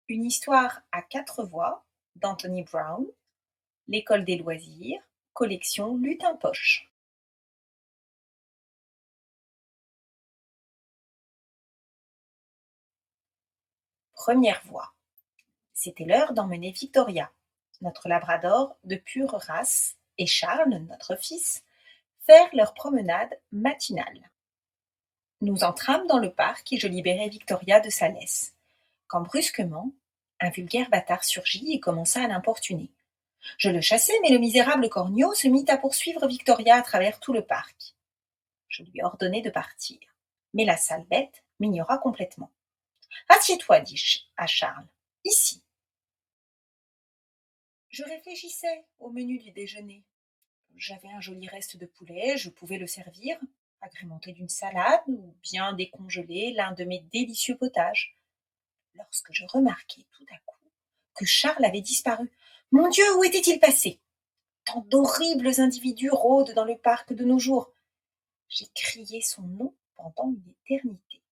Une histoire à 4 voix d'Anthony Brown, L'école des loisirs, collection Lutin Poche. Première voix. C'était l'heure d'emmener Victoria, notre labrador de pure race, et Charles, notre fils, faire leur promenade matinale. Nous entrâmes dans le parc et je libérai Victoria de sa laisse, quand brusquement, un vulgaire bâtard surgit et commença à l'importuner. Je le chassai, mais le misérable corneau se mit à poursuivre Victoria à travers tout le parc. Je lui ordonnai de partir, mais la sale bête m'ignora complètement. Assieds-toi, dis-je à Charles, ici. Je réfléchissais au menu du déjeuner. J'avais un joli reste de poulet, je pouvais le servir, agrémenté d'une salade ou bien décongeler l'un de mes délicieux potages. Lorsque je remarquai tout à coup que Charles avait disparu. Mon Dieu, où était-il passé? Tant d'horribles individus rôdent dans le parc de nos jours. J'ai crié son nom pendant une éternité.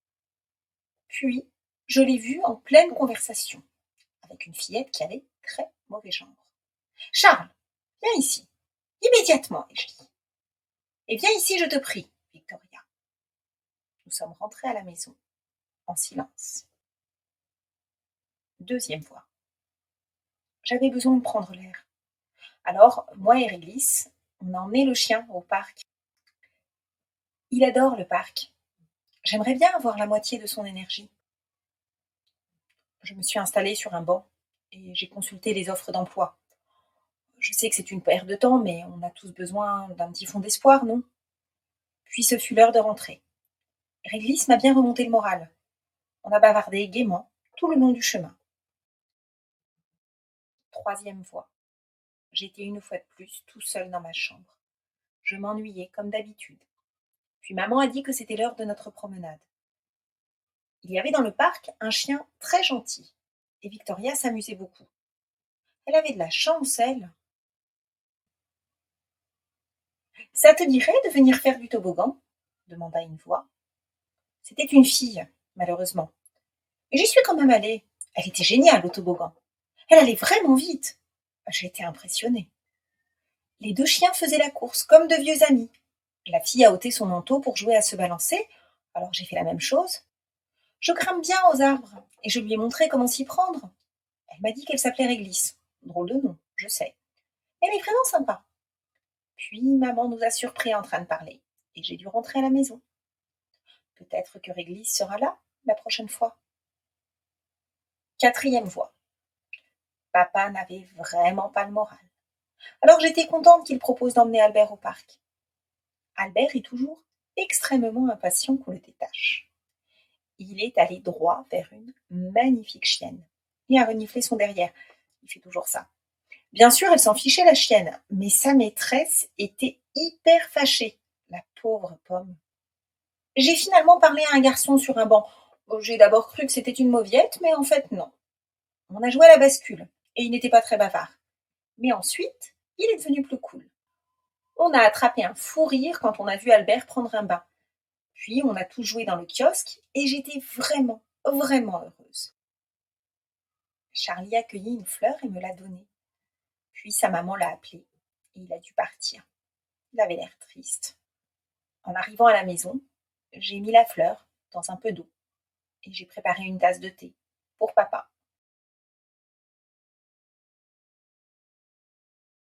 Puis, je l'ai vu en pleine conversation avec une fillette qui avait très mauvais genre. Charles, viens ici, immédiatement, ai-je dit. Et viens ici, je te prie, Victoria. Nous sommes rentrés à la maison, en silence. Deuxième voix. J'avais besoin de prendre l'air. Alors, moi et Réglisse, on a emmené le chien au parc. Il adore le parc. J'aimerais bien avoir la moitié de son énergie. Je me suis installée sur un banc et j'ai consulté les offres d'emploi. Je sais que c'est une perte de temps, mais on a tous besoin d'un petit fond d'espoir, non? Puis ce fut l'heure de rentrer. Réglisse m'a bien remonté le moral. On a bavardé gaiement tout le long du chemin. Troisième voix. J'étais une fois de plus tout seul dans ma chambre. Je m'ennuyais comme d'habitude. Puis maman a dit que c'était l'heure de notre promenade. Il y avait dans le parc un chien très gentil, et Victoria s'amusait beaucoup. Elle avait de la chance, elle. Ça te dirait de venir faire du toboggan? Demanda une voix. C'était une fille, malheureusement. Et j'y suis quand même allée. Elle était géniale au toboggan. Elle allait vraiment vite. J'ai été impressionnée. Les deux chiens faisaient la course, comme de vieux amis. La fille a ôté son manteau pour jouer à se balancer, alors j'ai fait la même chose. Je grimpe bien aux arbres, et je lui ai montré comment s'y prendre. Elle m'a dit qu'elle s'appelait Réglisse. Drôle de nom, je sais. Elle est vraiment sympa. Puis maman nous a surpris en train de parler, et j'ai dû rentrer à la maison. Peut-être que Réglisse sera là la prochaine fois. Quatrième voix. Papa n'avait vraiment pas le moral. Alors j'étais contente qu'il propose d'emmener Albert au parc. Albert est toujours extrêmement impatient qu'on le détache. Il est allé droit vers une magnifique chienne et a reniflé son derrière. Il fait toujours ça. Bien sûr, elle s'en fichait, la chienne, mais sa maîtresse était hyper fâchée, la pauvre pomme. J'ai finalement parlé à un garçon sur un banc. J'ai d'abord cru que c'était une mauviette, mais en fait non. On a joué à la bascule, et il n'était pas très bavard. Mais ensuite, il est devenu plus cool. On a attrapé un fou rire quand on a vu Albert prendre un bain. Puis on a tous joué dans le kiosque, et j'étais vraiment, vraiment heureuse. Charlie a cueilli une fleur et me l'a donnée. Puis sa maman l'a appelé, et il a dû partir. Il avait l'air triste. En arrivant à la maison, j'ai mis la fleur dans un peu d'eau et j'ai préparé une tasse de thé pour papa.